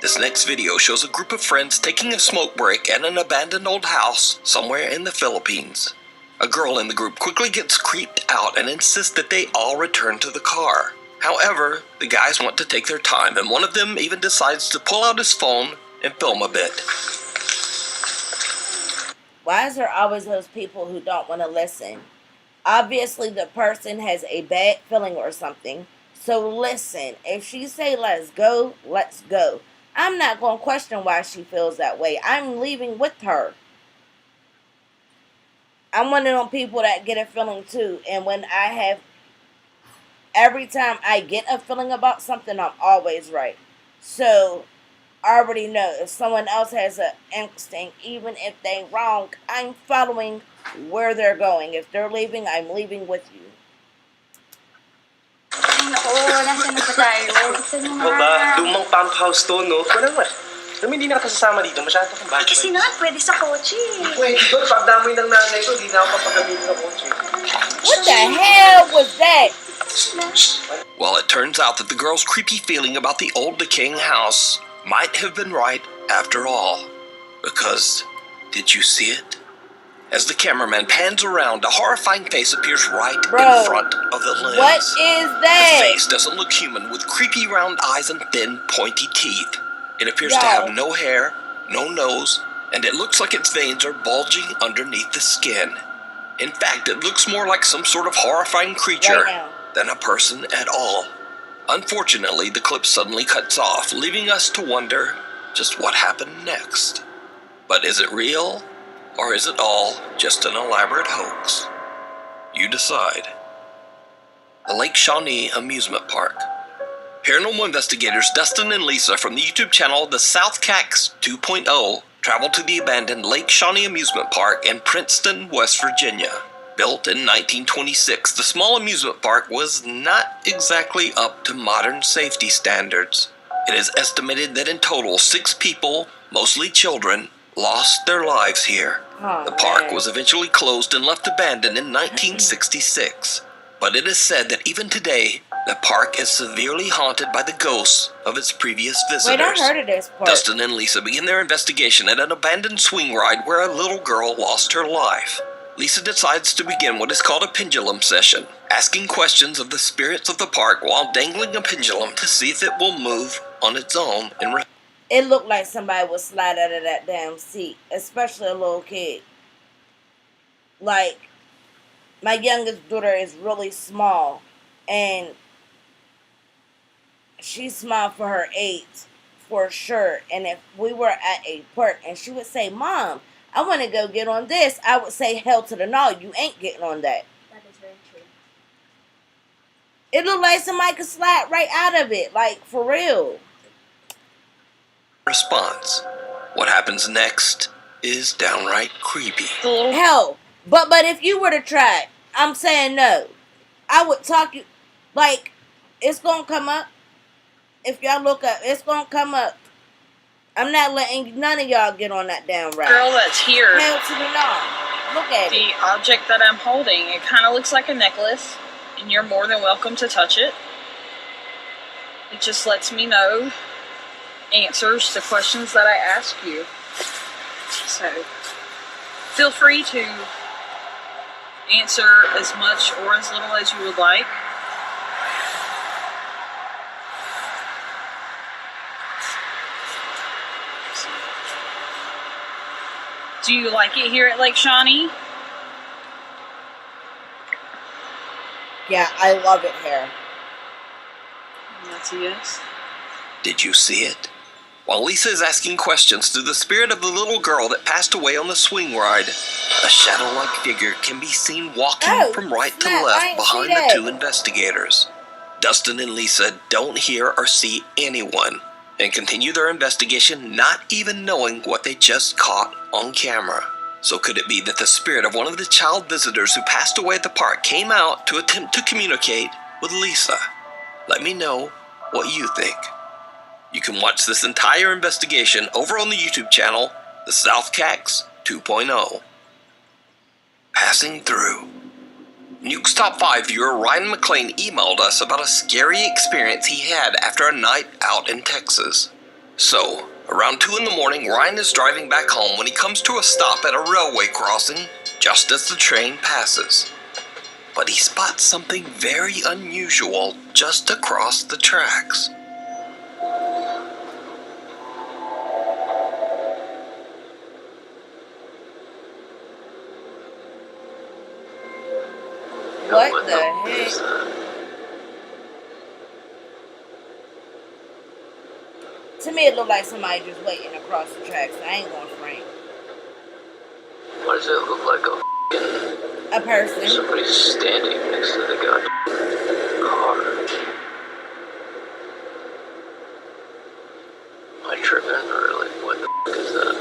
This next video shows a group of friends taking a smoke break at an abandoned old house somewhere in the Philippines. A girl in the group quickly gets creeped out and insists that they all return to the car. However, the guys want to take their time, and one of them even decides to pull out his phone and film a bit. Why is there always those people who don't want to listen? Obviously, the person has a bad feeling or something. So listen, if she say let's go, let's go. I'm not going to question why she feels that way. I'm leaving with her. I'm one of them people that get a feeling too. And every time I get a feeling about something, I'm always right. So, I already know if someone else has an instinct, even if they're wrong, I'm following where they're going. If they're leaving, I'm leaving with you. Nasaan na ba tayo? Lumang pump house to, no? Wala naman. Alam mo, hindi na kasasama dito. Masyado kang bad. Kasi naman, pwede sa kotse. Pwede doon. Pagdamoy ng nanay ko, hindi na ako papagamitin ng kotse. What the hell was that? Well, it turns out that the girl's creepy feeling about the old decaying house might have been right after all. Because, did you see it? As the cameraman pans around, a horrifying face appears right in front of the lens. What is that? The face doesn't look human, with creepy round eyes and thin, pointy teeth. It appears to have no hair, no nose, and it looks like its veins are bulging underneath the skin. In fact, it looks more like some sort of horrifying creature than a person at all. Unfortunately, the clip suddenly cuts off, leaving us to wonder just what happened next. But is it real? Or is it all just an elaborate hoax? You decide. The Lake Shawnee Amusement Park. Paranormal investigators Dustin and Lisa from the YouTube channel The South Cax 2.0 traveled to the abandoned Lake Shawnee Amusement Park in Princeton, West Virginia. Built in 1926, the small amusement park was not exactly up to modern safety standards. It is estimated that in total 6 people, mostly children, lost their lives here. The park was eventually closed and left abandoned in 1966. But it is said that even today, the park is severely haunted by the ghosts of its previous visitors. Wait, I heard of this part. Dustin and Lisa begin their investigation at an abandoned swing ride where a little girl lost her life. Lisa decides to begin what is called a pendulum session, asking questions of the spirits of the park while dangling a pendulum to see if it will move on its own. It looked like somebody would slide out of that damn seat, especially a little kid. Like, my youngest daughter is really small, and she's small for her age, for sure. And if we were at a park and she would say, Mom, I want to go get on this, I would say, hell to the no, you ain't getting on that. That is very true. It looked like somebody could slide right out of it, like, for real. Response. What happens next is downright creepy. Hell, but if you were to try it, I'm saying no. I would talk you, like, it's gonna come up. If y'all look up, it's gonna come up. I'm not letting none of y'all get on that damn ride. Girl that's here. Hell to the no. Look at it. The object that I'm holding, it kind of looks like a necklace, and you're more than welcome to touch it. It just lets me know answers to questions that I ask you. So, feel free to answer as much or as little as you would like. Do you like it here at Lake Shawnee? Yeah, I love it here. That's a yes. Did you see it? While Lisa is asking questions to the spirit of the little girl that passed away on the swing ride, a shadow-like figure can be seen walking from right to left behind the two investigators. Dustin and Lisa don't hear or see anyone and continue their investigation not even knowing what they just caught on camera. So could it be that the spirit of one of the child visitors who passed away at the park came out to attempt to communicate with Lisa? Let me know what you think. You can watch this entire investigation over on the YouTube channel, The South Cax 2.0. Passing through. Nuke's Top 5 viewer Ryan McLean emailed us about a scary experience he had after a night out in Texas. So, around 2 in the morning, Ryan is driving back home when he comes to a stop at a railway crossing just as the train passes. But he spots something very unusual just across the tracks. What the heck? To me, it looked like somebody just waiting across the tracks. I ain't gonna frame. Why does it look like a person? Somebody's standing next to the goddamn car. Am I tripping or like what the f*** is that?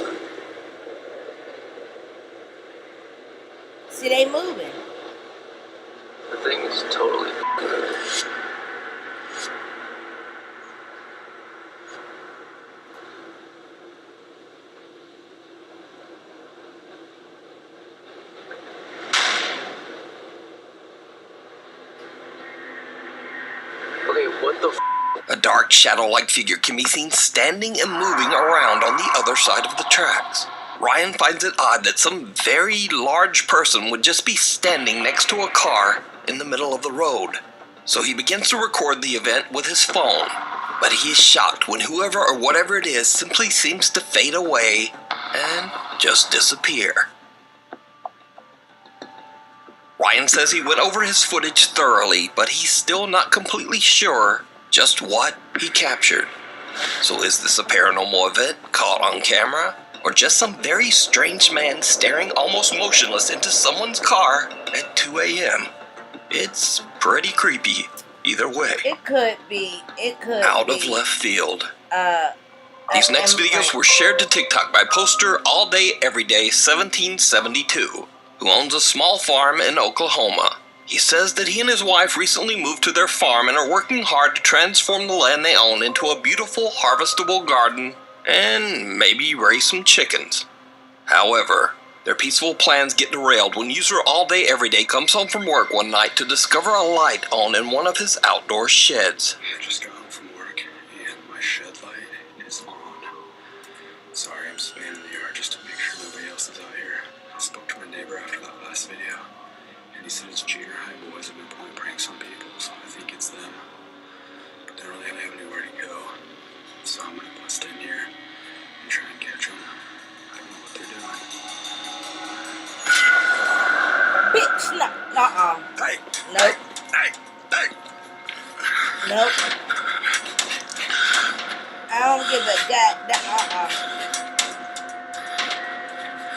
See, they moving. The thing is totally okay, what the A dark shadow-like figure can be seen standing and moving around on the other side of the tracks. Ryan finds it odd that some very large person would just be standing next to a car in the middle of the road. So he begins to record the event with his phone, but he is shocked when whoever or whatever it is simply seems to fade away and just disappear. Ryan says he went over his footage thoroughly, but he's still not completely sure just what he captured. So is this a paranormal event caught on camera? Or just some very strange man staring almost motionless into someone's car at 2 a.m.? It's pretty creepy, either way. It could be. It could Out be. of left field. These next videos were shared to TikTok by poster All Day Everyday 1772, who owns a small farm in Oklahoma. He says that he and his wife recently moved to their farm and are working hard to transform the land they own into a beautiful harvestable garden and maybe raise some chickens. However, their peaceful plans get derailed when user All Day Everyday comes home from work one night to discover a light on in one of his outdoor sheds. I just got home from work and my shed light is on. Sorry, I'm spanning the yard just to make sure nobody else is out here. I spoke to my neighbor after that last video, and he said his junior high boys have been pulling pranks on people, so I think it's them. But they don't really have anywhere to go, so I'm gonna bust in here and try and catch them. I don't know what they're doing. Nope. Nope. I don't give a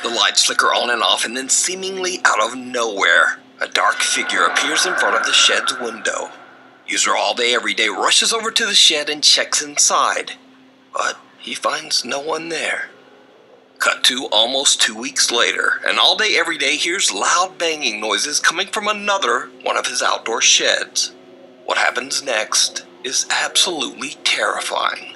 The lights flicker on and off, and then seemingly out of nowhere, a dark figure appears in front of the shed's window. User All Day Every Day rushes over to the shed and checks inside, but he finds no one there. Cut to almost 2 weeks later, and All Day Every Day hears loud banging noises coming from another one of his outdoor sheds. What happens next is absolutely terrifying.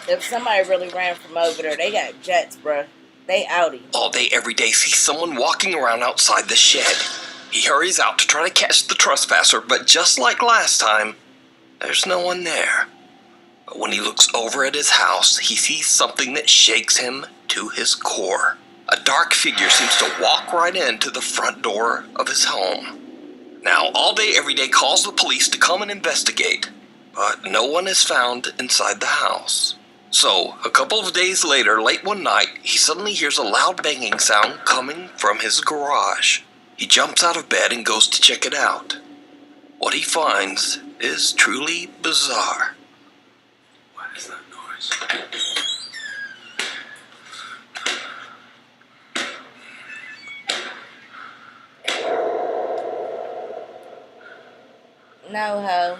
If somebody really ran from over there, they got jets, bruh. They outie. All Day Every Day sees someone walking around outside the shed. He hurries out to try to catch the trespasser, but just like last time, there's no one there. But when he looks over at his house, he sees something that shakes him to his core. A dark figure seems to walk right into the front door of his home. Now, All Day Every Day calls the police to come and investigate, but no one is found inside the house. So, a couple of days later, late one night, he suddenly hears a loud banging sound coming from his garage. He jumps out of bed and goes to check it out. What he finds is truly bizarre. What is that noise? No ho.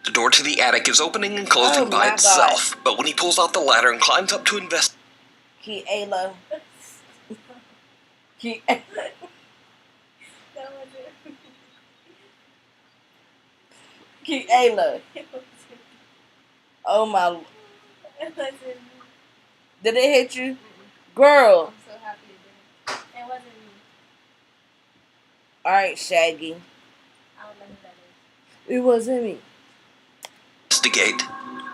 The door to the attic is opening and closing by itself, but when he pulls out the ladder and climbs up to investigate, Kiela. Kiela. Oh my. Did it hit you? Girl. I'm so happy it did. It wasn't me. Alright, Shaggy. I don't know who that is. It wasn't me.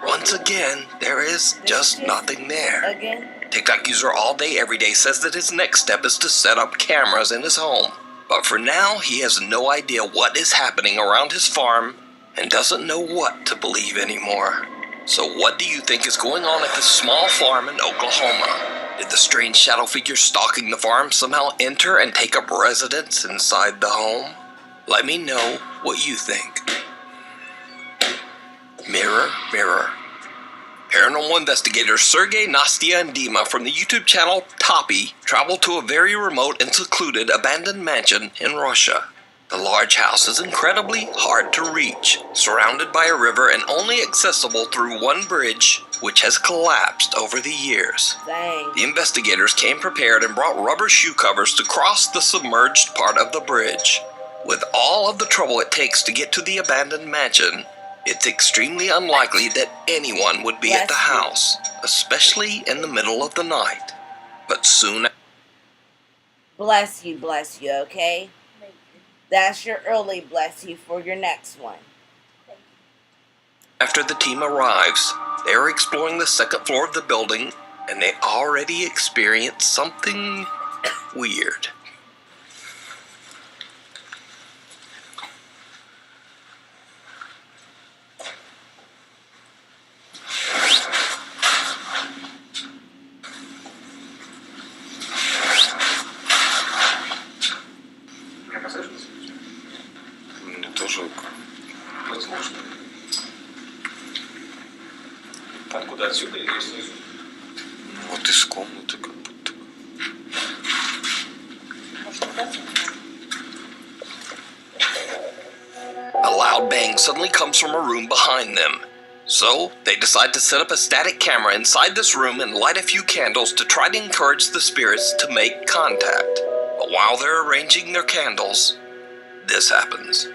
Once again, there is just nothing there. Again? TikTok user All Day Every Day says that his next step is to set up cameras in his home. But for now, he has no idea what is happening around his farm and doesn't know what to believe anymore. So what do you think is going on at this small farm in Oklahoma? Did the strange shadow figure stalking the farm somehow enter and take up residence inside the home? Let me know what you think. Mirror, mirror. Paranormal investigators Sergey, Nastia, and Dima from the YouTube channel Toppy travel to a very remote and secluded abandoned mansion in Russia. The large house is incredibly hard to reach, surrounded by a river and only accessible through one bridge, which has collapsed over the years. Dang. The investigators came prepared and brought rubber shoe covers to cross the submerged part of the bridge. With all of the trouble it takes to get to the abandoned mansion, it's extremely unlikely that anyone would be at the house, especially in the middle of the night. But soon... Bless you, okay? That's your early bless you for your next one. After the team arrives, they are exploring the second floor of the building, and they already experience something weird. Тоже возможно. Откуда отсюда или снизу? Вот из комнаты как будто бы. lighting suddenly comes from a room behind them. So, they decide to set up a static camera inside this room and light a few candles to try to encourage the spirits to make contact. But while they're arranging their candles, this happens.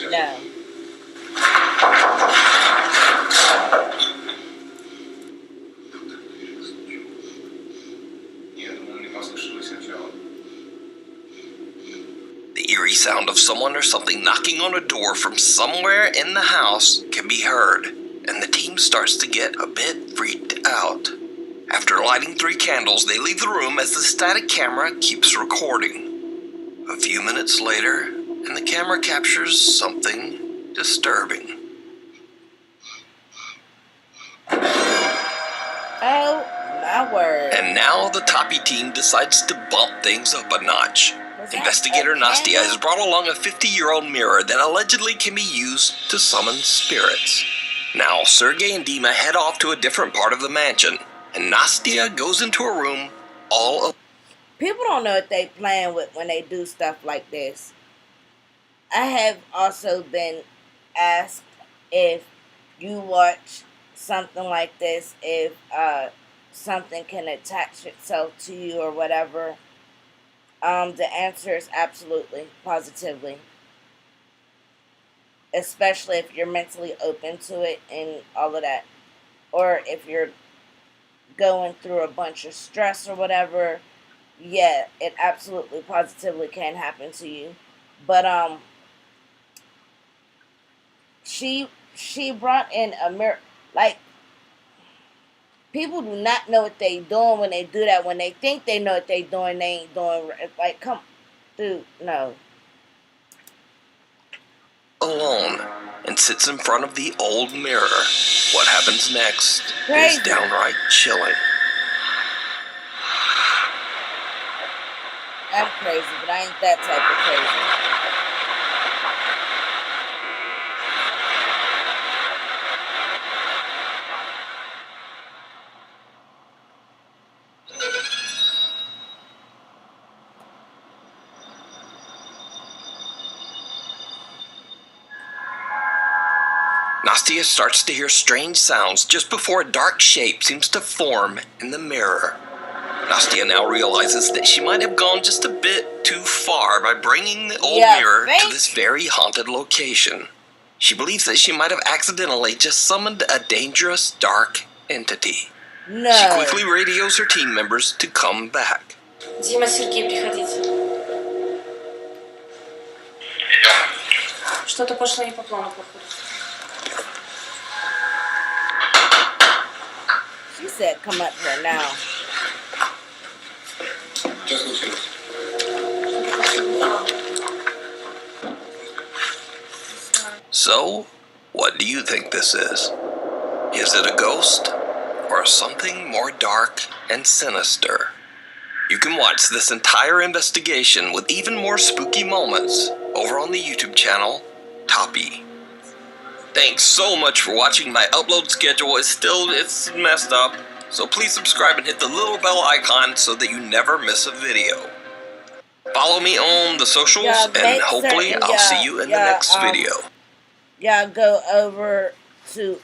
No. The eerie sound of someone or something knocking on a door from somewhere in the house can be heard, and the team starts to get a bit freaked out. After lighting 3 candles, they leave the room as the static camera keeps recording. A few minutes later, and the camera captures something disturbing. Oh, my word. And now the Toppy team decides to bump things up a notch. Investigator Nastia has brought along a 50-year-old mirror that allegedly can be used to summon spirits. Now, Sergey and Dima head off to a different part of the mansion, and Nastia goes into a room all alone. People don't know what they playing with when they do stuff like this. I have also been asked if you watch something like this, if something can attach itself to you or whatever. The answer is absolutely, positively. Especially if you're mentally open to it and all of that. Or if you're going through a bunch of stress or whatever, yeah, it absolutely, positively can happen to you. But, she brought in a mirror. Like, people do not know what they doing when they do that. When they think they know what they doing, they ain't doing. Like, come, dude, no. Alone and sits in front of the old mirror. What happens next Crazy. is downright chilling. I'm crazy, but I ain't that type of crazy. Nastia starts to hear strange sounds just before a dark shape seems to form in the mirror. Nastia now realizes that she might have gone just a bit too far by bringing the old mirror to this very haunted location. She believes that she might have accidentally just summoned a dangerous dark entity. No. She quickly radios her team members to come back. Дима, Сергей, приходите. Что-то пошло не по плану, походу. She said, come up here now. So, what do you think this is? Is it a ghost or something more dark and sinister? You can watch this entire investigation with even more spooky moments over on the YouTube channel, Toppy. Thanks so much for watching. My upload schedule it's messed up, so please subscribe and hit the little bell icon so that you never miss a video. Follow me on the socials, and hopefully I'll see you in the next video. Y'all go over to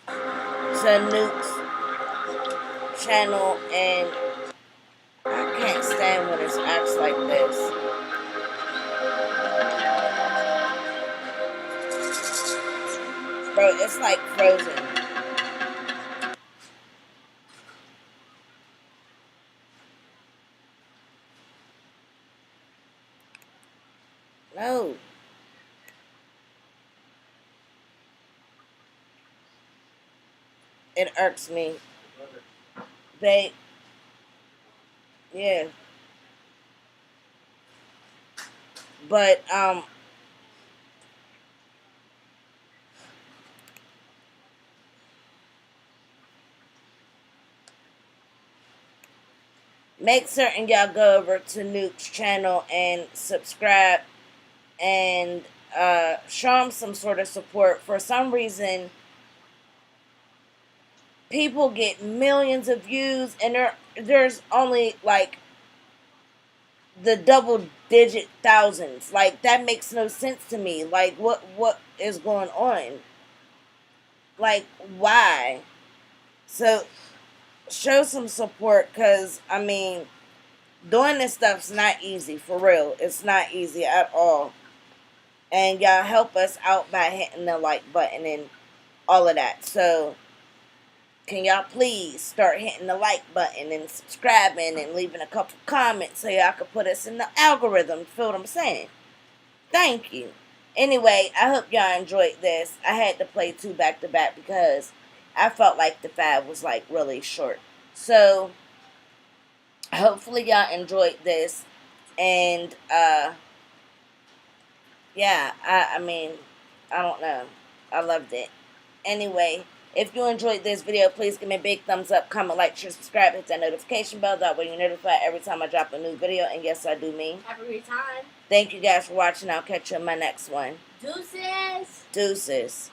Nuke's channel, and I can't stand when it's acts like this. Bro, it's like Frozen. No. It irks me. Babe. Yeah. But, make certain y'all go over to Nuke's channel and subscribe and show them some sort of support. For some reason, people get millions of views, and there's only like the double-digit thousands. Like, that makes no sense to me. Like, what is going on? Like, why? So, show some support, because, I mean, doing this stuff's not easy, for real. It's not easy at all. And y'all help us out by hitting the like button and all of that. So, can y'all please start hitting the like button and subscribing and leaving a couple comments so y'all can put us in the algorithm. Feel what I'm saying? Thank you. Anyway, I hope y'all enjoyed this. I had to play 2 back-to-back because I felt like the 5 was like really short. So, hopefully y'all enjoyed this. And, yeah, I mean, I don't know. I loved it. Anyway, if you enjoyed this video, please give me a big thumbs up, comment, like, share, subscribe, hit that notification bell. That way you're notified every time I drop a new video. And yes, I do mean Every time. thank you guys for watching. I'll catch you in my next one. Deuces. Deuces.